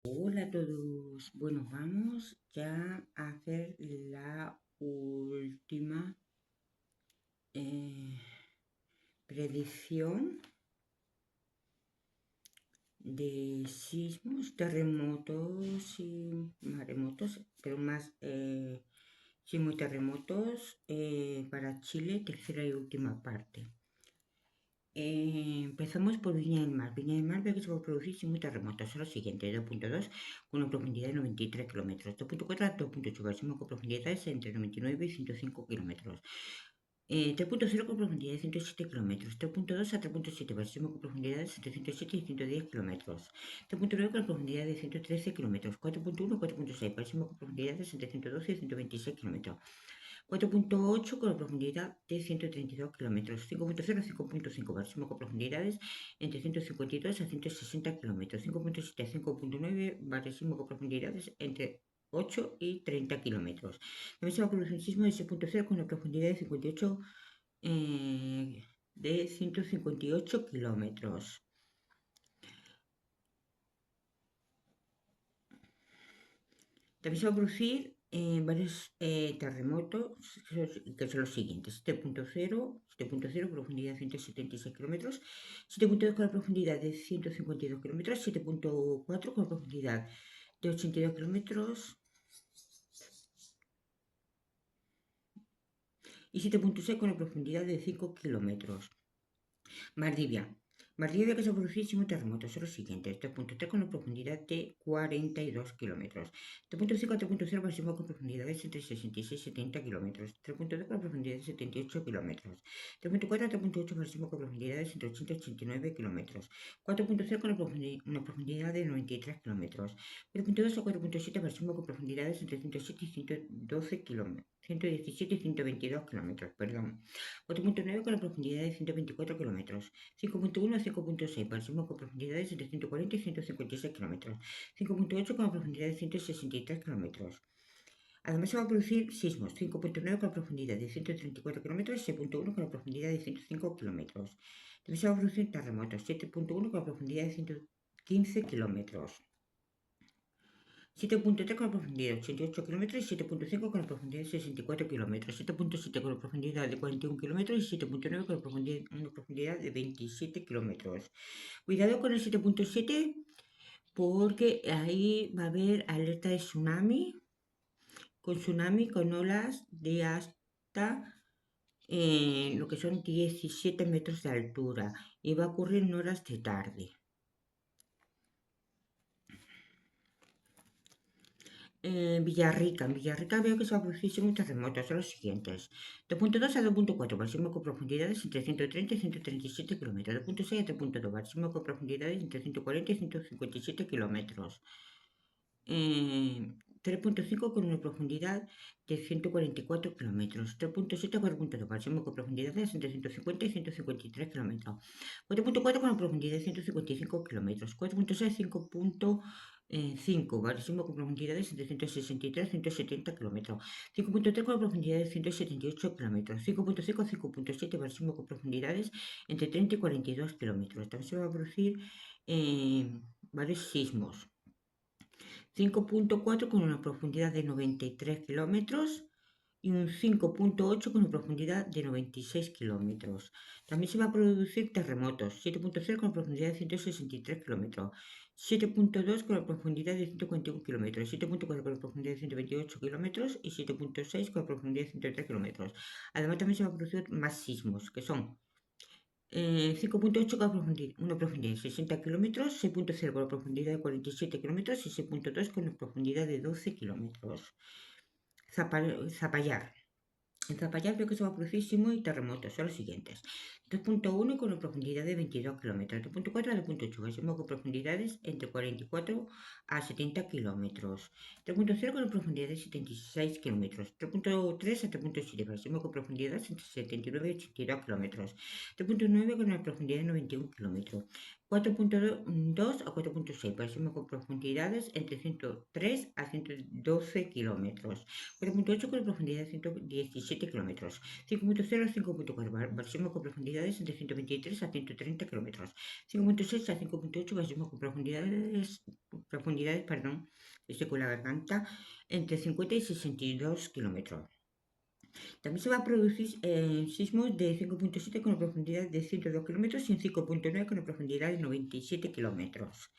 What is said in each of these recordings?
Hola a todos. Bueno, vamos ya a hacer la última predicción de sismos, terremotos y maremotos, pero más sismos y terremotos para Chile, tercera y última parte. Empezamos por Viña del Mar. Viña del Mar ve que se va a producir sismos y terremotos. Son los siguientes: 2.2 con una profundidad de 93 kilómetros, 2.4 a 2.8 con profundidades entre 99 y 105 kilómetros, 3.0 con profundidad de 107 kilómetros, 3.2 a 3.7 con profundidades entre 107 y 110 kilómetros, 3.9 con profundidad de 113 kilómetros, 4.1 4.6 con profundidades entre 112 y 126 kilómetros, 4.8 con la profundidad de 132 kilómetros, 5.0 5.5 máximo con profundidades entre 152 a 160 kilómetros, 5.7 a 5.9 máximo con profundidades entre 8 y 30 kilómetros. También se va a producir un sismo de 6.0 con la profundidad de 58 de 158 kilómetros. También se va a producir varios terremotos, que son los siguientes: 7.0 profundidad de 176 kilómetros, 7.2 con la profundidad de 152 kilómetros, 7.4 con la profundidad de 82 kilómetros y 7.6 con la profundidad de 5 kilómetros. Maldivia. Maldivia que se producir sismos terremotos son los siguientes: 3.3 con una profundidad de 42 kilómetros, 3.5 a 3.0 máximo con profundidades entre 66 y 70 kilómetros, 3.2 con profundidad de 78 kilómetros, 3.4 a 3.8 máximo con profundidades entre 80 y 89 kilómetros, 4.0 con una profundidad de 93 kilómetros, 4.2 a 4.7 máximo con profundidades entre 107 y 112 kilómetros, 117 y 122 kilómetros, perdón. 4.9 con la profundidad de 124 kilómetros, 5.1 a 5.6 máximo con profundidades entre 140 y 156 kilómetros, 5.8 con la profundidad de 163 kilómetros. Además se va a producir sismos: 5.9 con la profundidad de 134 kilómetros y 6.1 con la profundidad de 105 kilómetros. También se va a producir terremotos: 7.1 con la profundidad de 115 kilómetros, 7.3 con la profundidad de 88 kilómetros y 7.5 con la profundidad de 64 kilómetros, 7.7 con la profundidad de 41 kilómetros y 7.9 con una profundidad de 27 kilómetros. Cuidado con el 7.7 porque ahí va a haber alerta de tsunami, con olas de hasta lo que son 17 metros de altura y va a ocurrir en horas de tarde. En Villarrica veo que se va a producir un terremoto. Son los siguientes: 2.2 a 2.4 máximo con profundidades entre 130 y 137 kilómetros, 2.6 a 3.2 máximo con profundidades entre 140 y 157 kilómetros, 3.5 con una profundidad de 144 kilómetros, 3.7 a 4.2 máximo con profundidades entre 150 y 153 kilómetros, 4.4 con una profundidad de 155 kilómetros, 4.6 5.5 máximo con profundidades entre 163 y 170 kilómetros, 5.3 con una profundidad de 178 kilómetros, 5.5 a 5.7 máximo con profundidades entre 30 y 42 kilómetros. También se va a producir varios sismos: 5.4 con una profundidad de 93 kilómetros y un 5.8 con una profundidad de 96 kilómetros. También se va a producir terremotos: 7.0 con una profundidad de 163 kilómetros, 7.2 con la profundidad de 141 kilómetros, 7.4 con la profundidad de 128 kilómetros y 7.6 con la profundidad de 103 kilómetros. Además también se va a producir más sismos, que son 5.8 con una profundidad de 60 kilómetros, 6.0 con la profundidad de 47 kilómetros y 6.2 con una profundidad de 12 kilómetros. Zapallar. En Zapallar veo que se va a producir sismos y terremotos. Son los siguientes: 2.1 con una profundidad de 22 kilómetros, 2.4 a 2.8 máximo con profundidades entre 44 a 70 kilómetros, 3.0 con una profundidad de 76 kilómetros, 3.3 a 3.7 máximo con profundidades entre 79 y 82 kilómetros, 3.9 con una profundidad de 91 kilómetros, 4.2 a 4.6, parsimos con profundidades entre 103 a 112 kilómetros. 4.8 con profundidad de 117 kilómetros. 5.0 a 5.4, parsimos con profundidades entre 123 a 130 kilómetros. 5.6 a 5.8, parsimos con profundidades, estoy con la garganta, entre 50 y 62 kilómetros. También se va a producir sismos de 5.7 con una profundidad de 102 kilómetros y un 5.9 con una profundidad de 97 kilómetros.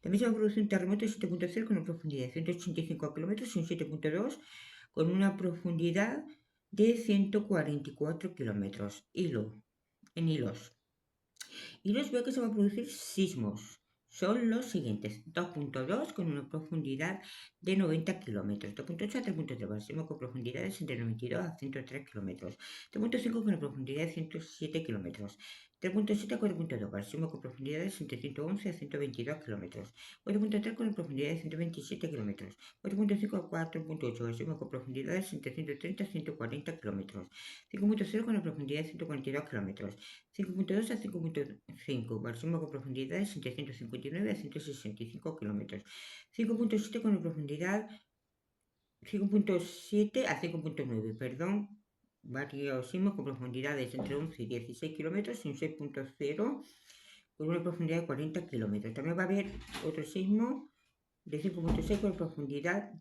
También se va a producir un terremoto de 7.0 con una profundidad de 185 kilómetros y un 7.2 con una profundidad de 144 kilómetros. En hilos. Hilos veo que se va a producir sismos. Son los siguientes: 2.2 con una profundidad de 90 kilómetros, 2.8 a 3.3, máximo con profundidades entre 92 a 103 kilómetros, 3.5 con una profundidad de 107 kilómetros, 3.7 a 4.2, máximo con profundidades entre 111 a 122 kilómetros, 4.3 con una profundidad de 127 kilómetros, 4.5 a 4.8, máximo con profundidades entre 130 a 140 kilómetros, 5.0 con una profundidad de 142 kilómetros, 5.2 a 5.5, máximo con profundidades entre 159 a 165 kilómetros. 5.7 con profundidad 5.7 a 5.9, perdón, varios sismos con profundidades entre 11 y 16 kilómetros y un 6.0 con una profundidad de 40 kilómetros. También va a haber otro sismo de 5.6 con profundidad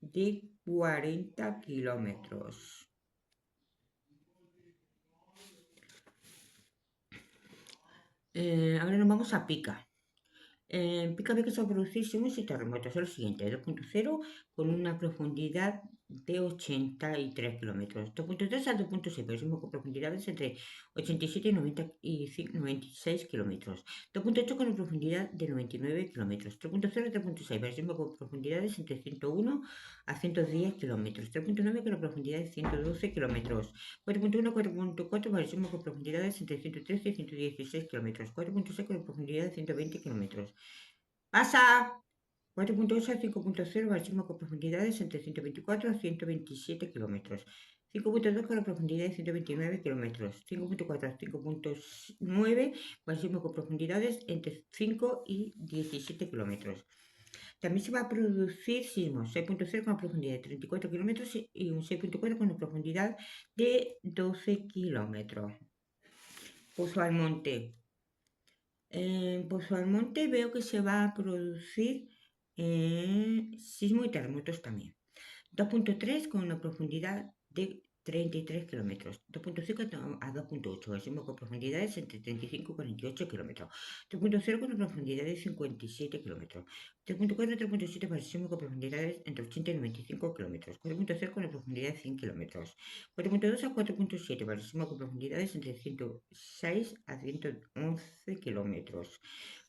de 40 kilómetros. Ahora nos vamos a Pica. Pica ve que se va a producir sismos y terremotos. Es lo siguiente: 2.0 con una profundidad de 83 kilómetros. 2.3 a 2.6, pero sismos con profundidades entre 87 y 96 kilómetros. 2.8 con una profundidad de 99 kilómetros. 3.0 a 3.6, pero sismos con profundidades entre 101 a 110 kilómetros. 3.9 con una profundidad de 112 kilómetros. 4.1 a 4.4, para sismos con profundidades entre 113 y 116 kilómetros. 4.6 con una profundidad de 120 kilómetros. ¡Pasa! 4.8 a 5.0, máximo con profundidades entre 124 a 127 kilómetros. 5.2 con la profundidad de 129 kilómetros. 5.4 a 5.9, máximo con profundidades entre 5 y 17 kilómetros. También se va a producir sismos 6.0 con una profundidad de 34 kilómetros y un 6.4 con una profundidad de 12 kilómetros. Pozo Almonte. En Pozo Almonte veo que se va a producir sismo y terremotos también. 2.3 con una profundidad de 33 kilómetros. 2.5 a 2.8, sismo con profundidades entre 35 y 48 kilómetros. 3.0 con una profundidad de 57 kilómetros. 3.4 a 3.7 para sismo con profundidades entre 80 y 95 kilómetros. 4.0 con una profundidad de 100 kilómetros. 4.2 a 4.7 para sismo con profundidades entre 106 a 111 kilómetros.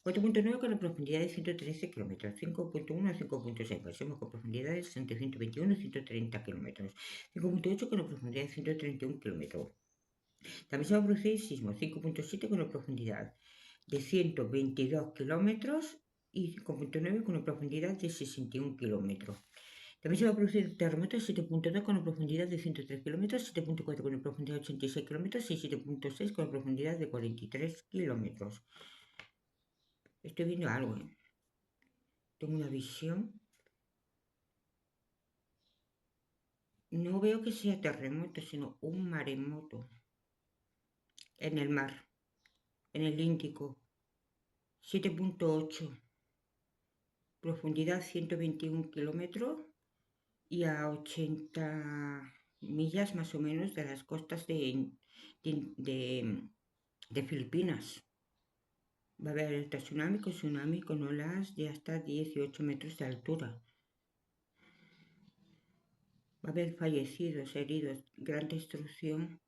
4.9 con la profundidad de 113 kilómetros. 5.1 a 5.6, pasemos con profundidades entre 121 y 130 kilómetros. 5.8 con la profundidad de 131 kilómetros. También se va a producir sismo 5.7 con la profundidad de 122 kilómetros y 5.9 con una profundidad de 61 kilómetros. También se va a producir terremoto de 7.2 con una profundidad de 103 kilómetros, 7.4 con una profundidad de 86 kilómetros y 7.6 con una profundidad de 43 kilómetros. Estoy viendo algo, ¿eh? Tengo una visión. No veo que sea terremoto, sino un maremoto en el mar, en el Índico. 7.8, profundidad 121 kilómetros y a 80 millas más o menos de las costas de Filipinas. Va a haber alerta tsunami con olas de hasta 18 metros de altura. Va a haber fallecidos, heridos, gran destrucción.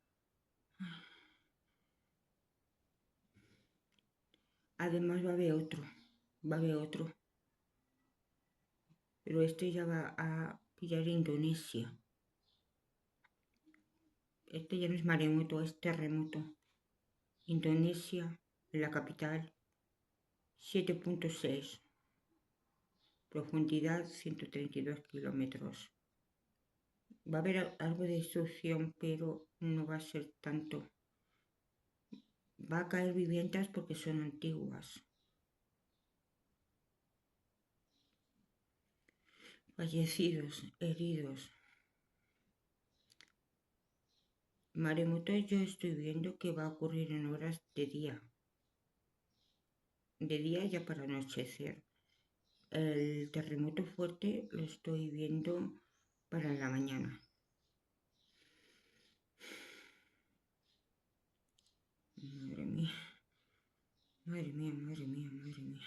Además va a haber otro. Pero este ya va a pillar Indonesia. Este ya no es maremoto, es terremoto. Indonesia, la capital, 7.6. Profundidad 132 kilómetros. Va a haber algo de destrucción, pero no va a ser tanto. Va a caer viviendas porque son antiguas. Fallecidos, heridos. Maremoto yo estoy viendo que va a ocurrir en horas de día. De día ya para anochecer. El terremoto fuerte lo estoy viendo para la mañana. Madre mía. Madre mía, madre mía, madre mía.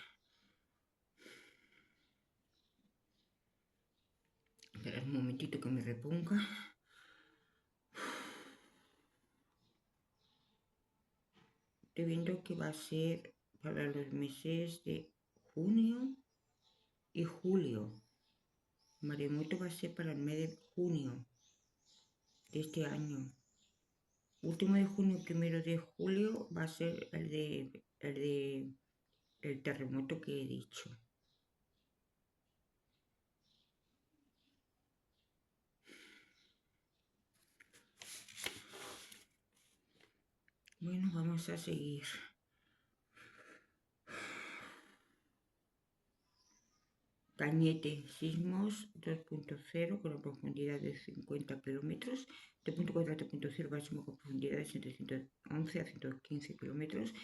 Espera un momentito que me reponga. Estoy viendo que va a ser para los meses de junio y julio. Maremoto va a ser para el mes de junio de este año. Último de junio, primero de julio va a ser el terremoto que he dicho. Bueno, vamos a seguir. Cañete, sismos 2.0 con una profundidad de 50 kilómetros, 3.4 a 3.0 máximo con profundidades entre 111 a 115 kilómetros,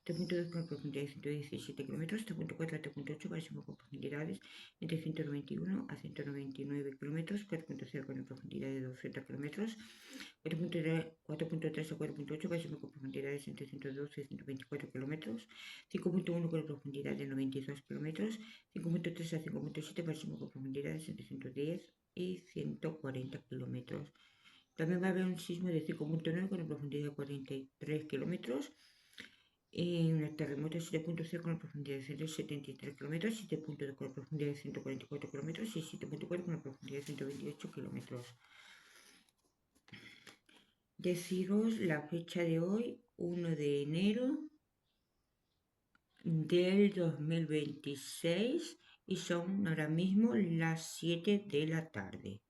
3.2 con profundidad de 117 kilómetros, 3.4 a 3.8 máximo con profundidades entre 191 a 199 kilómetros, 4.0 con una profundidad de 200 kilómetros, 4.3 a 4.8 máximo con profundidades entre 112 y 124 kilómetros, 5.1 con profundidad de 92 kilómetros, 5.3 a 5.7 máximo con profundidades entre 110 y 140 kilómetros. También va a haber un sismo de 5.9 con una profundidad de 43 kilómetros. Un terremoto de 7.0 con una profundidad de 173 kilómetros, 7.2 con una profundidad de 144 kilómetros y 7.4 con una profundidad de 128 kilómetros. Deciros la fecha de hoy, 1 de enero del 2026 y son ahora mismo las 7 de la tarde.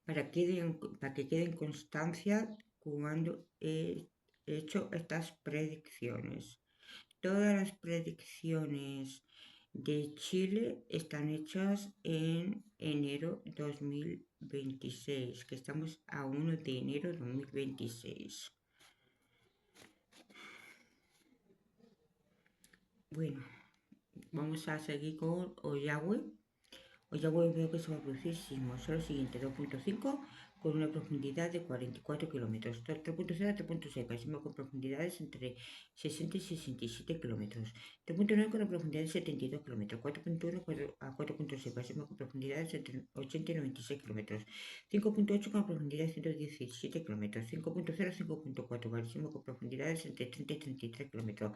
Para que quede en constancia cuando he hecho estas predicciones. Todas las predicciones de Chile están hechas en enero 2026, que estamos a 1 de enero 2026. Bueno, vamos a seguir con Ollagüe. Ollagüe veo que se va a producir sismos. Son los siguientes: 2.5 con una profundidad de 44 kilómetros, 3.0 a 3.6, máximo con profundidades entre 60 y 67 kilómetros, 3.9 con una profundidad de 72 kilómetros, 4.1 a 4.6, máximo con profundidades entre 80 y 96 kilómetros, 5.8 con una profundidad de 117 kilómetros, 5.0 a 5.4, máximo con profundidades entre 30 y 33 kilómetros.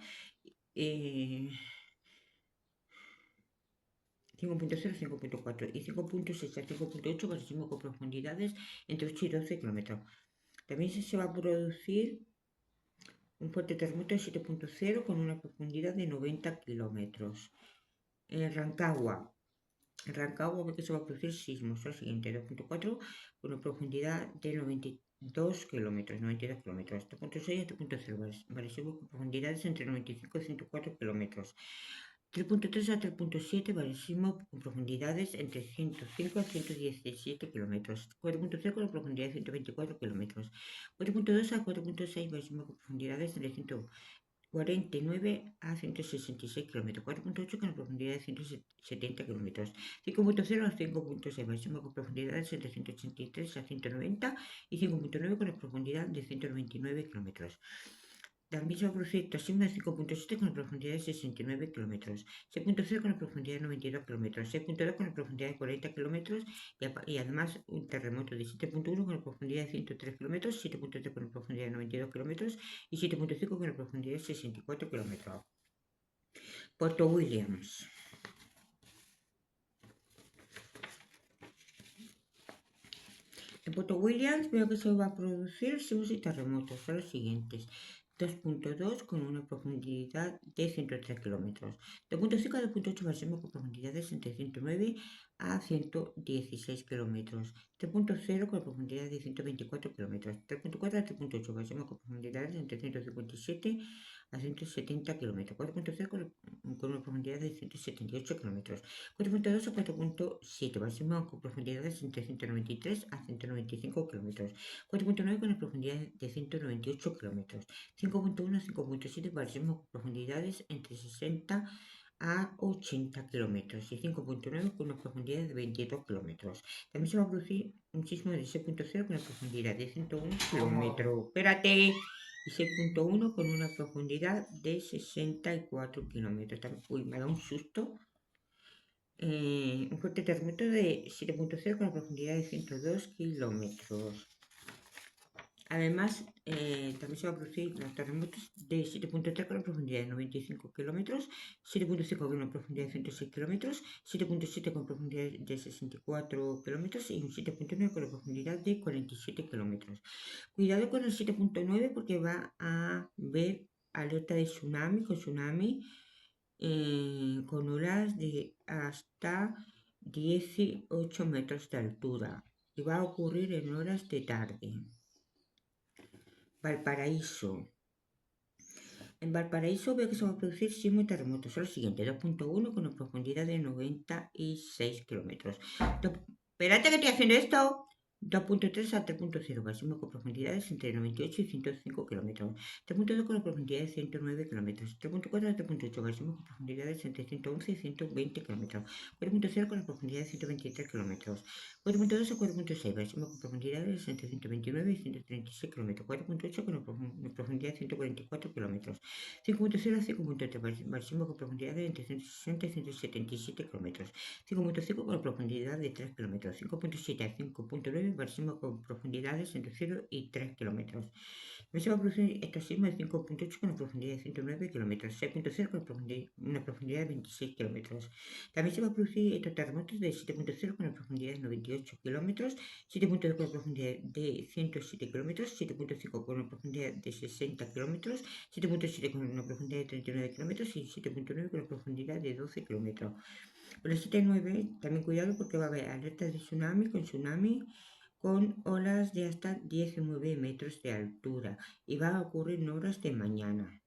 5.0, 5.4 y 5.6 a 5.8 máximo con profundidades entre 8 y 12 kilómetros. También se va a producir un fuerte terremoto de 7.0 con una profundidad de 90 kilómetros. En Rancagua ve que se va a producir sismos. Lo siguiente: 2.4 con una profundidad de 92 kilómetros, 2.6 a 3.0, máximo con profundidades entre 95 y 104 kilómetros. 3.3 a 3.7, Maresimo con profundidades entre 105 a 117 kilómetros. 4.0 con profundidad de 124 kilómetros. 4.2 a 4.6, Maresimo con profundidades entre 149 a 166 kilómetros. 4.8 con profundidad de 170 kilómetros. 5.0 a 5.6, máximo con profundidades entre 183 a 190 y 5.9 con la profundidad de 199 kilómetros. También se va a producir sismo de 5.7 con la profundidad de 69 kilómetros, 6.0 con la profundidad de 92 kilómetros, 6.2 con la profundidad de 40 kilómetros y además un terremoto de 7.1 con la profundidad de 103 kilómetros, 7.3 con la profundidad de 92 kilómetros y 7.5 con la profundidad de 64 kilómetros. Puerto Williams. En Puerto Williams veo que se va a producir sismos y terremotos. Son los siguientes: 2.2 con una profundidad de 103 kilómetros. 2.5 a 2.8 máximo con profundidades entre 109 a 116 kilómetros. 3.0 con profundidad de 124 kilómetros. 3.4 a 3.8 máximo con profundidades entre 157 a 170 kilómetros. 4.0 con una profundidad de 178 kilómetros. 4.2 a 4.7 máximo con profundidades entre 193 a 195 kilómetros. 4.9 con una profundidad de 198 kilómetros. 5.1 a 5.7 máximo profundidades entre 60 a 80 kilómetros y 5.9 con una profundidad de 22 kilómetros. También se va a producir un sismo de 6.0 con una profundidad de 101 kilómetros. Espérate. Y 6.1 con una profundidad de 64 kilómetros. Uy, me da un susto. Un fuerte terremoto de 7.0 con una profundidad de 102 kilómetros. Además, también se va a producir los terremotos de 7.3 con una profundidad de 95 kilómetros, 7.5 con una profundidad de 106 kilómetros, 7.7 con profundidad de 64 kilómetros y un 7.9 con la profundidad de 47 kilómetros. Cuidado con el 7.9 porque va a haber alerta de tsunami, con olas de hasta 18 metros de altura y va a ocurrir en horas de tarde. Valparaíso. En Valparaíso veo que se va a producir sismo y terremotos. Son los siguientes: 2.1 con una profundidad de 96 kilómetros. Espérate que estoy haciendo esto. 2.3 a 3.0 máximo con profundidades entre 98 y 105 kilómetros. 3.2 con una profundidad de 109 kilómetros. 3.4 a 3.8 máximo con profundidades entre 111 y 120 kilómetros. 4.0 con una profundidad de 123 kilómetros. 4.2 a 4.6 máximo con profundidades entre 129 y 136 kilómetros. 4.8 con una profundidad de 144 kilómetros. 5.0 a 5.3 máximo con profundidades entre 160 y 177 kilómetros. 5.5 con profundidad de 3 kilómetros. 5.7 a 5.9 máximo con profundidades entre 0 y 3 kilómetros. También se va a producir estos sismos de 5.8 con una profundidad de 109 kilómetros. 6.0 con una profundidad de 26 kilómetros. También se va a producir estos terremotos de 7.0 con una profundidad de 98 kilómetros. 7.2 con una profundidad de 107 kilómetros. 7.5 con una profundidad de 60 kilómetros. 7.7 con una profundidad de 39 kilómetros y 7.9 con una profundidad de 12 kilómetros. Con el 7.9 también cuidado porque va a haber alertas de tsunami con olas de hasta 19 metros de altura y va a ocurrir en horas de mañana.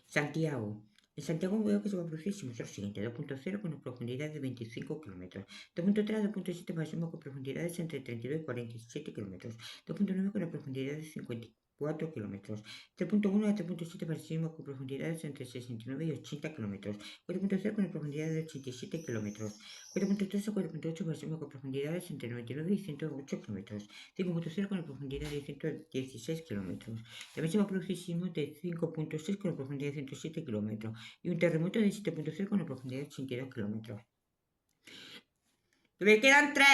Santiago. En Santiago veo que se va a producir lo siguiente: 2.0 con una profundidad de 25 kilómetros. 2.3 a 2.7 máximo con profundidades entre 32 y 47 kilómetros. 2.9 con una profundidad de 54 kilómetros. 3.1 a 3.7 máximo con profundidades entre 69 y 80 kilómetros. 4.0 con una profundidad de 87 kilómetros. 4.3 a 4.8 máximo con profundidades entre 99 y 108 kilómetros. 5.0 con una profundidad de 116 kilómetros. También se va a producir sismos de 5.6 con una profundidad de 107 kilómetros y un terremoto de 7.0 con una profundidad de 82 kilómetros. ¡Me quedan 3!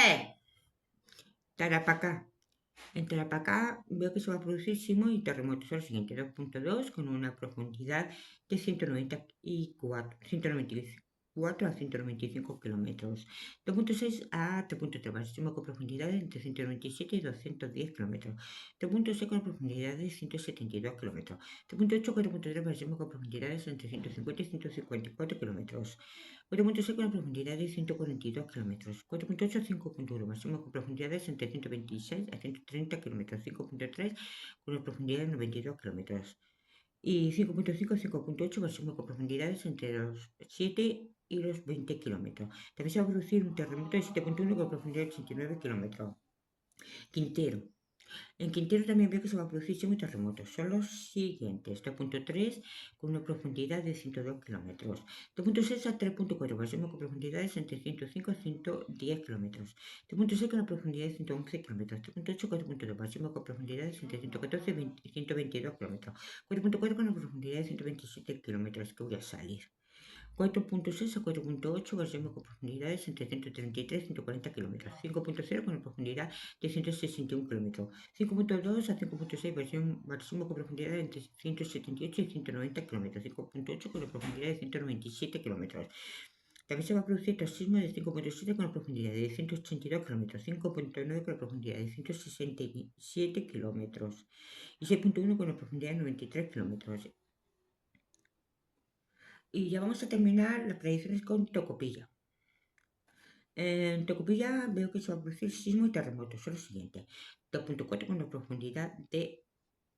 Tarapacá. En Tarapacá veo que se va a producir sismos y terremotos. Son los siguientes: 2.2 con una profundidad de 194 a 195 kilómetros. 2.6 a 3.3 máximo con profundidades entre 197 y 210 kilómetros. 3.6 con profundidades de 172 kilómetros. 3.8 con 4.3 máximo con profundidades entre 150 y 154 kilómetros. 4.6 con profundidad de 142 kilómetros. 4.8 a 5.1 máximo con profundidades entre 126 a 130 kilómetros. 5.3 con una profundidad de 92 kilómetros. Y 5.5 a 5.8 máximo con profundidades entre los 7 y los 20 kilómetros. También se va a producir un terremoto de 7.1 con profundidad de 89 kilómetros. Quintero. En Quintero también veo que se va a producir sismos y terremotos. Son los siguientes: 2.3 con una profundidad de 102 kilómetros. 2.6 a 3.4 máximo con profundidades entre 105 y 110 kilómetros. 3.6 con una profundidad de 111 kilómetros. 3.8 a 4.2 máximo con profundidades entre 114 y 122 kilómetros. 4.4 con una profundidad de 127 kilómetros, que voy a salir. 4.6 a 4.8 máximo con profundidades entre 133 y 140 kilómetros. 5.0 con una profundidad de 161 kilómetros. 5.2 a 5.6 máximo con profundidad entre 178 y 190 kilómetros. 5.8 con una profundidad de 197 kilómetros. También se va a producir otro sismo de 5.7 con una profundidad de 182 kilómetros, 5.9 con la profundidad de 167 kilómetros y 6.1 con una profundidad de 93 kilómetros. Y ya vamos a terminar las predicciones con Tocopilla. En Tocopilla veo que se va a producir sismo y terremoto. Son los siguientes. 2.4 con una profundidad de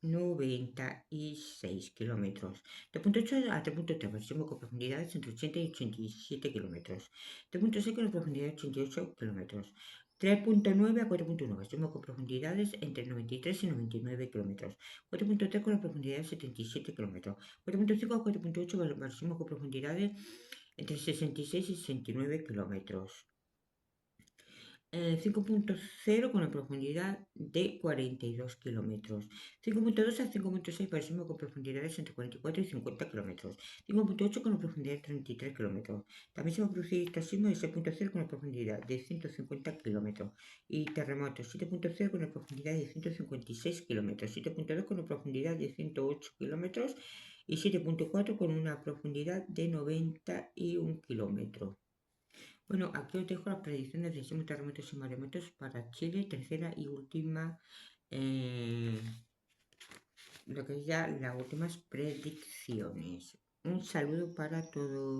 96 kilómetros. De punto 8 a 3.3, máximo con profundidades entre 80 y 87 kilómetros. De punto 6 con profundidad de 88 kilómetros. 3.9 a 4.1, máximo con profundidades entre 93 y 99 kilómetros. 4.3 con la profundidad de 77 kilómetros. 4.5 a 4.8, máximo con profundidades entre 66 y 69 kilómetros. 5.0 con una profundidad de 42 kilómetros. 5.2 a 5.6 parecido con profundidades entre 44 y 50 kilómetros. 5.8 con una profundidad de 33 kilómetros. También se va a producir sismo de 6.0 con una profundidad de 150 kilómetros. Y terremotos 7.0 con una profundidad de 156 kilómetros. 7.2 con una profundidad de 108 kilómetros. Y 7.4 con una profundidad de 91 kilómetros. Bueno, aquí os dejo las predicciones de sismos, terremotos y maremotos para Chile, tercera y última, lo que es ya las últimas predicciones. Un saludo para todos.